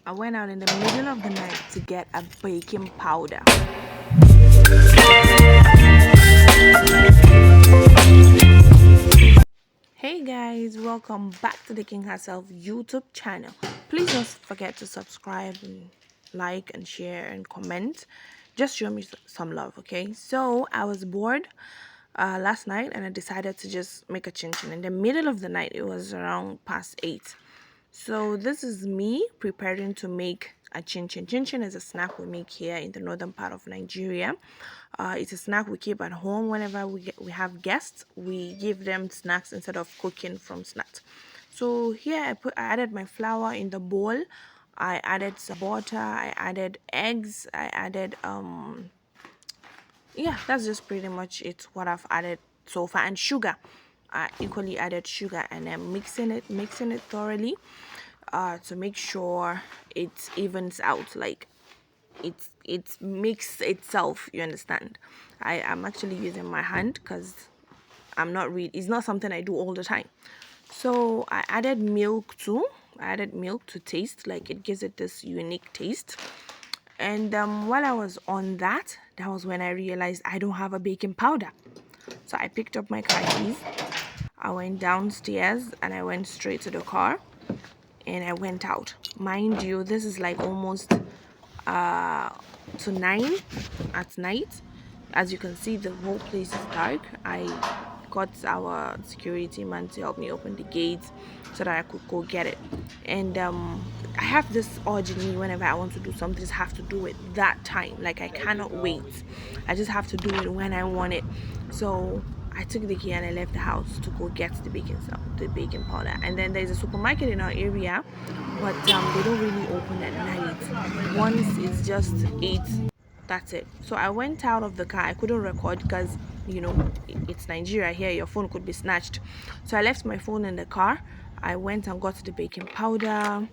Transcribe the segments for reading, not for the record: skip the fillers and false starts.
I went out in the middle of the night to get a baking powder. Hey guys, welcome back to the King Herself YouTube channel. Please don't forget to subscribe and like and share and comment. Just show me some love, okay? So I was bored last night and I decided to just make a chinchin. In the middle of the night, it was around past 8. So this is me preparing to make a chinchin. Chinchin is a snack we make here in the northern part of Nigeria. It's a snack we keep at home whenever we have guests. We give them snacks instead of cooking from snacks. So here I added my flour in the bowl. I added some butter. I added eggs. I added yeah, that's just pretty much it. What I've added so far, and sugar. I equally added sugar, and I'm mixing it thoroughly to make sure it evens out, like it mix itself, you understand. I am actually using my hand because it's not something I do all the time. So I added milk too. I added milk to taste, like it gives it this unique taste. And while I was on that was when I realized I don't have a baking powder. So I picked up my car keys, I went downstairs, and I went straight to the car and I went out. Mind you, this is like almost to 9 at night. As you can see, the whole place is dark. I got our security man to help me open the gates so that I could go get it. And I have this urge in me whenever I want to do something, just have to do it that time. Like I cannot wait. I just have to do it when I want it. So I took the key and I left the house to go get the baking powder. And then there's a supermarket in our area, but they don't really open at night. Once it's just 8, that's it. So I went out of the car. I couldn't record because it's Nigeria. Here your phone could be snatched. So I left my phone in the car. I went and got the baking powder,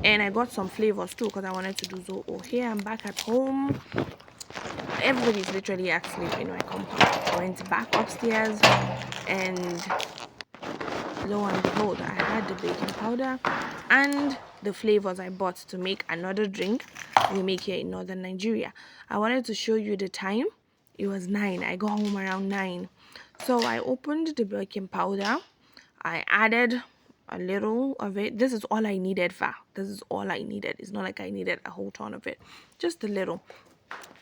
and I got some flavors too because I wanted to do zobo. Here I'm back at home. Everybody's literally asleep in my compound. I went back upstairs, and lo and behold, I had the baking powder and the flavors I bought to make another drink we make here in northern Nigeria. I wanted to show you the time. It was 9. I got home around 9. So I opened the baking powder. I added a little of it. This is all I needed for. This is all I needed. It's not like I needed a whole ton of it. Just a little.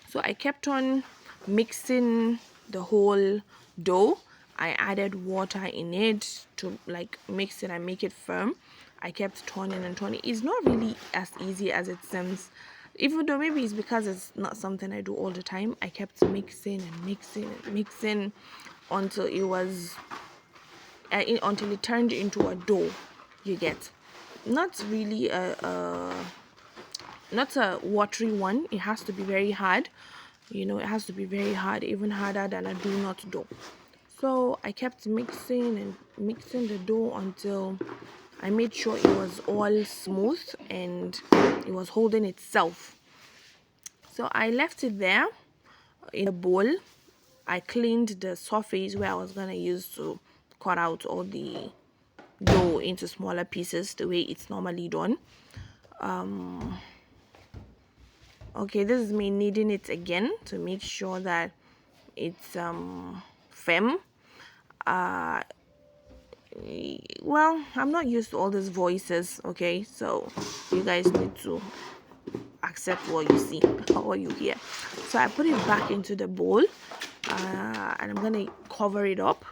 So I kept on mixing the whole dough. I added water in it to like mix it and make it firm. I kept turning and turning. It's not really as easy as it seems. Even though maybe it's because it's not something I do all the time. I kept mixing and mixing and mixing until until it turned into a dough. You get, not really not a watery one. It has to be very hard. It has to be very hard, even harder than a do not dough. So I kept mixing and mixing the dough until I made sure it was all smooth and it was holding itself. So I left it there in a bowl. I cleaned the surface where I was gonna use to cut out all the dough into smaller pieces the way it's normally done. Okay, this is me kneading it again to make sure that it's firm. Well, I'm not used to all these voices, okay, so you guys need to accept what you see or what you hear. So I put it back into the bowl, and I'm gonna cover it up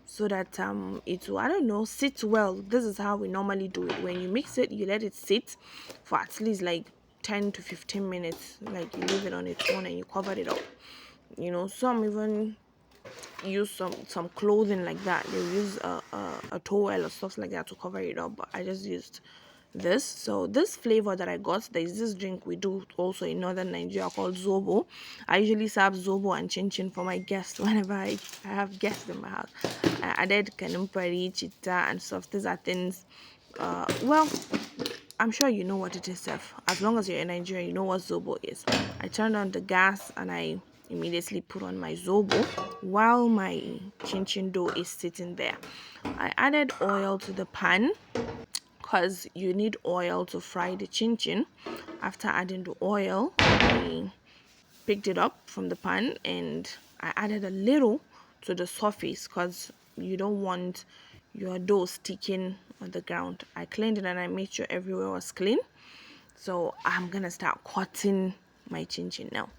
so that it will, I don't know, sit well. This is how we normally do it. When you mix it, you let it sit for at least like 10 to 15 minutes. Like you leave it on its own and you cover it up. Some even use some clothing like that. They use a towel or stuff like that to cover it up, but I just used this. So this flavor that I got, there's this drink we do also in northern Nigeria called zobo. I usually serve zobo and chinchin for my guests whenever I have guests in my house. I added kanumpari, chitta, and stuff. These are things, well, I'm sure you know what it is, Seth. As long as you're in Nigeria, you know what zobo is. I turned on the gas and I immediately put on my zobo while my chinchin dough is sitting there. I added oil to the pan, because you need oil to fry the chin-chin. After adding the oil, I picked it up from the pan and I added a little to the surface because you don't want your dough sticking on the ground. I cleaned it and I made sure everywhere was clean. So I'm gonna start cutting my chin-chin now.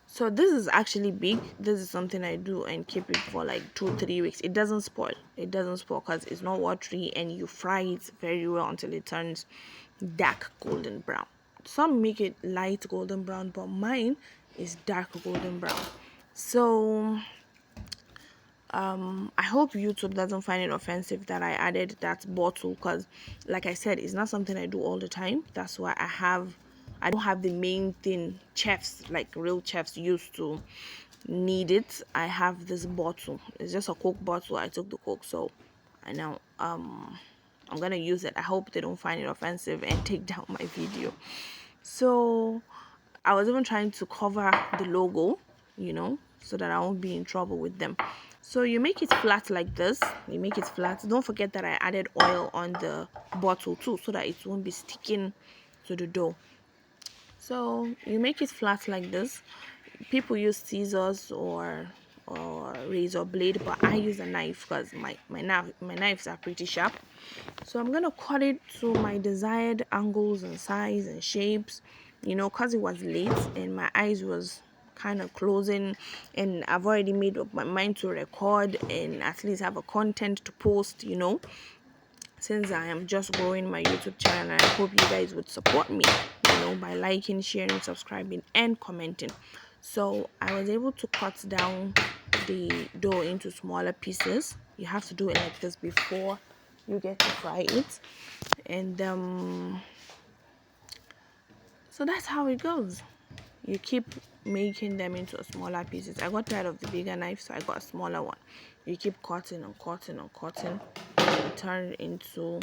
So this is actually big. This is something I do and keep it for like 2-3 weeks. It doesn't spoil. It doesn't spoil because it's not watery, and you fry it very well until it turns dark golden brown. Some make it light golden brown, but mine is dark golden brown. So I hope YouTube doesn't find it offensive that I added that bottle, because like I said, it's not something I do all the time. That's why I don't have the main thing chefs, like real chefs, used to need it. I have this bottle. It's just a Coke bottle. I took the Coke, so I know I'm gonna use it. I hope they don't find it offensive and take down my video. So I was even trying to cover the logo, so that I won't be in trouble with them. So you make it flat like this. You make it flat. Don't forget that I added oil on the bottle too, so that it won't be sticking to the dough. So you make it flat like this. People use scissors or razor blade, but I use a knife because my knives are pretty sharp. So I'm gonna cut it to my desired angles and size and shapes, because it was late and my eyes was kind of closing, and I've already made up my mind to record and at least have a content to post, since I am just growing my YouTube channel. And I hope you guys would support me, by liking, sharing, subscribing, and commenting. So I was able to cut down the dough into smaller pieces. You have to do it like this before you get to fry it. And so that's how it goes. You keep making them into smaller pieces. I got tired of the bigger knife, so I got a smaller one. You keep cutting and cutting and cutting, and turn it into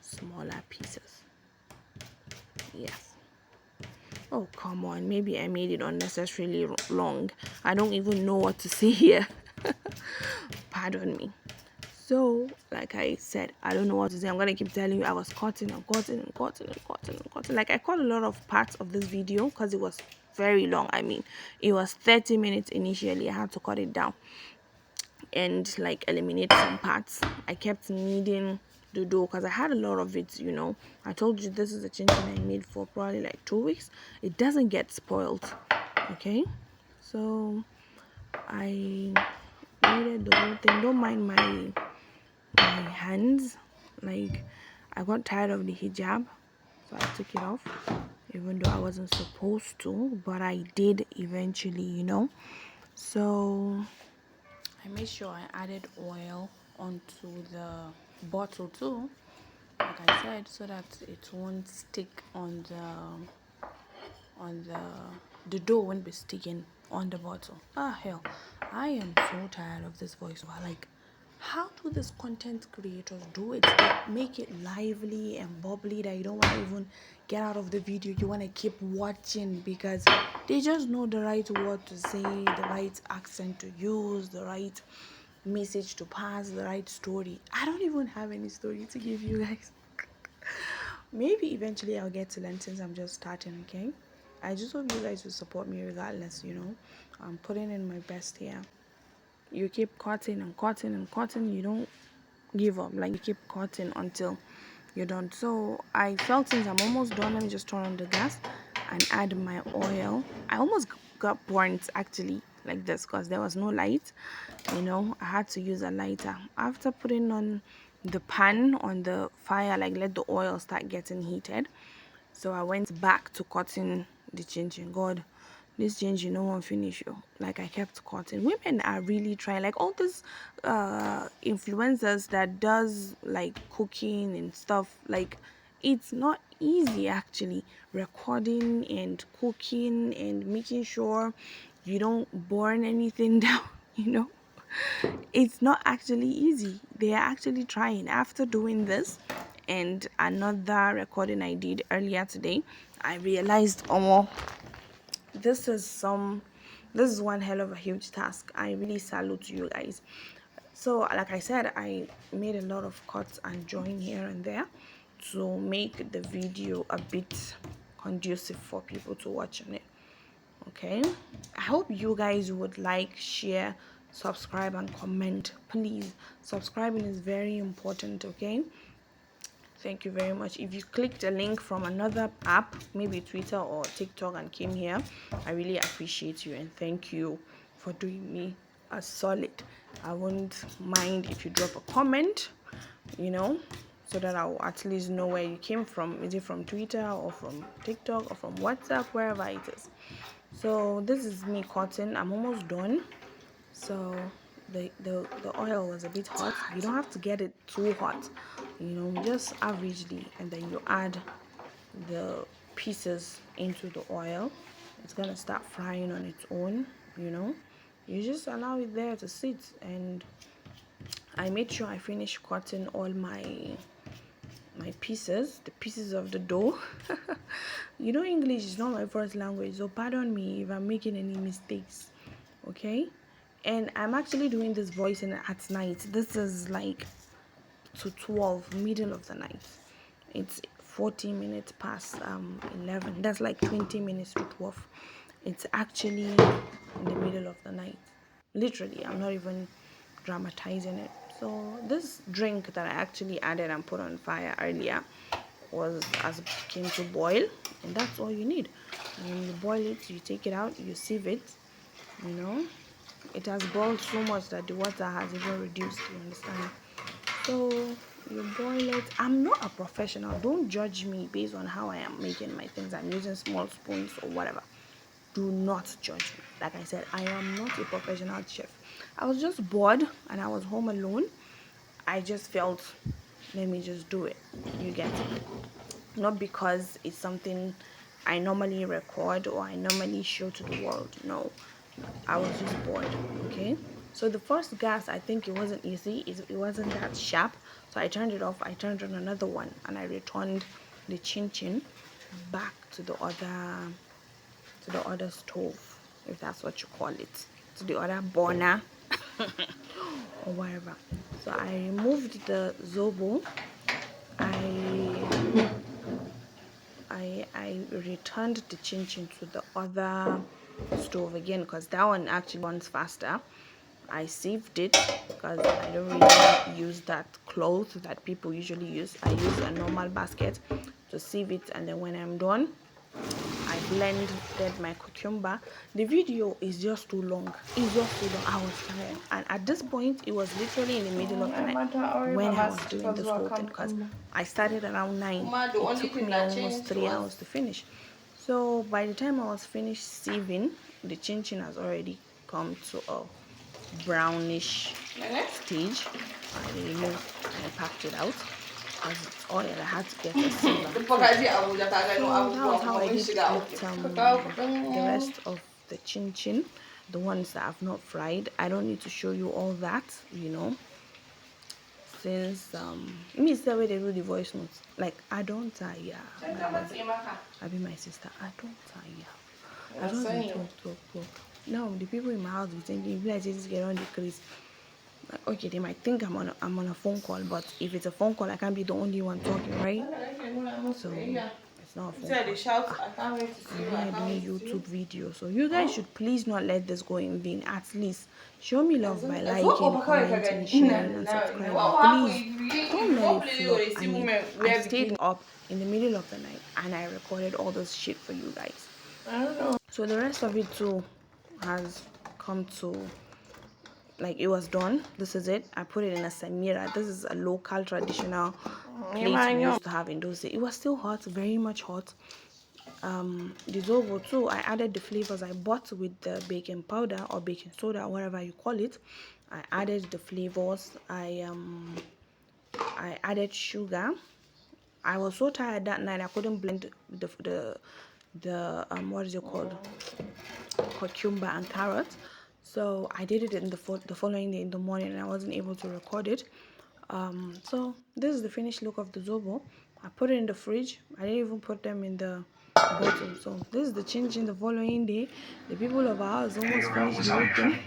smaller pieces. Yes. Oh, come on. Maybe I made it unnecessarily long. I don't even know what to say here. Pardon me. So, like I said, I don't know what to say. I'm going to keep telling you I was cutting and cutting and cutting and cutting and cutting. Like, I cut a lot of parts of this video because it was very long. I mean, it was 30 minutes initially. I had to cut it down and, like, eliminate some parts. I kept needing the dough because I had a lot of it, I told you this is a chinchin I made for probably like 2 weeks. It doesn't get spoiled, okay? So, I needed the whole thing. Don't mind my hands. Like, I got tired of the hijab, so I took it off, even though I wasn't supposed to, but I did eventually, So I made sure I added oil onto the bottle too, like I said, so that it won't stick on the dough won't be sticking on the bottle. Hell, I am so tired of this voiceover. Like, how do these content creators do it? They make it lively and bubbly that you don't want to even get out of the video. You want to keep watching because they just know the right word to say, the right accent to use, the right message to pass, the right story. I don't even have any story to give you guys. Maybe eventually I'll get to learn since I'm just starting, okay? I just hope you guys will support me regardless, I'm putting in my best here. You keep cutting and cutting and cutting. You don't give up. Like, you keep cutting until you're done. So I felt since I'm almost done, let me just turn on the gas and add my oil. I almost got burnt actually like this because there was no light. I had to use a lighter. After putting on the pan on the fire, like, let the oil start getting heated. So I went back to cutting the chinchin. God, this chinchin no one finish you. Like, I kept cutting. Women are really trying. Like, all these influencers that does like cooking and stuff. Like, it's not easy actually, recording and cooking and making sure you don't burn anything down. It's not actually easy. They are actually trying. After doing this and another recording I did earlier today, I realized, oh, this is one hell of a huge task. I really salute you guys. So like I said, I made a lot of cuts and join here and there to make the video a bit conducive for people to watch on it. Okay, I hope you guys would like, share, subscribe and comment. Please, subscribing is very important. Okay, thank you very much. If you clicked a link from another app, maybe Twitter or TikTok, and came here, I really appreciate you and thank you for doing me a solid. I won't mind if you drop a comment, you know, so that I'll at least know where you came from. Is it from Twitter or from TikTok or from WhatsApp, wherever it is. So this is me cutting. I'm almost done. So the oil was a bit hot. You don't have to get it too hot, you know, just averagely, and then you add the pieces into the oil. It's gonna start frying on its own, you know. You just allow it there to sit, and I made sure I finished cutting all my pieces, the pieces of the dough. You know, English is not my first language, so pardon me if I'm making any mistakes. Okay, and I'm actually doing this voicing at night. This is like to 12, middle of the night. It's 40 minutes past 11. That's like 20 minutes to 12. It's actually in the middle of the night, literally. I'm not even dramatizing it. So this drink that I actually added and put on fire earlier was as it came to boil, and that's all you need. And when you boil it, you take it out, you sieve it, you know. It has boiled so much that the water has even reduced, you understand. So you boil it. I'm not a professional, don't judge me based on how I am making my things. I'm using small spoons or whatever. Do not judge me. Like I said, I am not a professional chef. I was just bored and I was home alone. I just felt, let me just do it. You get it? Not because it's something I normally record or I normally show to the world. No, I was just bored. Okay, so the first gas, I think it wasn't easy. It wasn't that sharp, so I turned it off. I turned on another one and I returned the chinchin back to the other stove, if that's what you call it, to the other burner or whatever. So I removed the zobo. I returned the chinchin to the other stove again because that one actually runs faster. I sieved it because I don't really use that cloth that people usually use. I use a normal basket to sieve it, and then when I'm done, I blended my cucumber. The video is just too long. It's just too long. I was tired, and at this point, it was literally in the middle of the night when I was doing this whole thing because I started around 9. It took me almost 3 hours to finish. So by the time I was finished sieving, the chinchin has already come to a brownish stage. I removed and packed it out because it's oil. I had to get a silver. So that was how I did with the rest of the chin, the ones that I've not fried. I don't need to show you all that, you know, since me say where they do the voice notes. Like, I don't tire. I be my sister. I don't tire. I just be talk. Now the people in my house be thinking, if I just get on the crease. Like, okay, they might think I'm on a phone call, but if it's a phone call, I can't be the only one talking, right? So it's not a phone call. I'm here doing YouTube video, so you guys should please not let this go in vain. At least show me love by liking, commenting, sharing, and subscribing. Please don't let it flop. I mean, I stayed up in the middle of the night and I recorded all this shit for you guys. So the rest of it too has come to, like, it was done. This is it. I put it in a samira. This is a local traditional plate we used to have in those days. It was still hot, very much hot. The zobo too, I added the flavors I bought with the baking powder or baking soda, whatever you call it. I added the flavors. I added sugar. I was so tired that night I couldn't blend the what is it called, cucumber and carrot. So I did it in the following day in the morning, and I wasn't able to record it. So this is the finished look of the zobo. I put it in the fridge. I didn't even put them in the bottle. So this is the chinchin the following day. The people of our house almost finished the whole thing.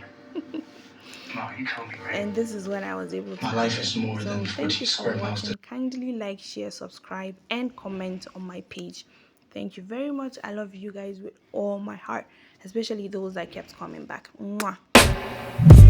And this is when I was able to My have life them. is more than So thank 40 you for square miles. watching. Kindly like, share, subscribe, and comment on my page. Thank you very much. I love you guys with all my heart, especially those that kept coming back. Mwah.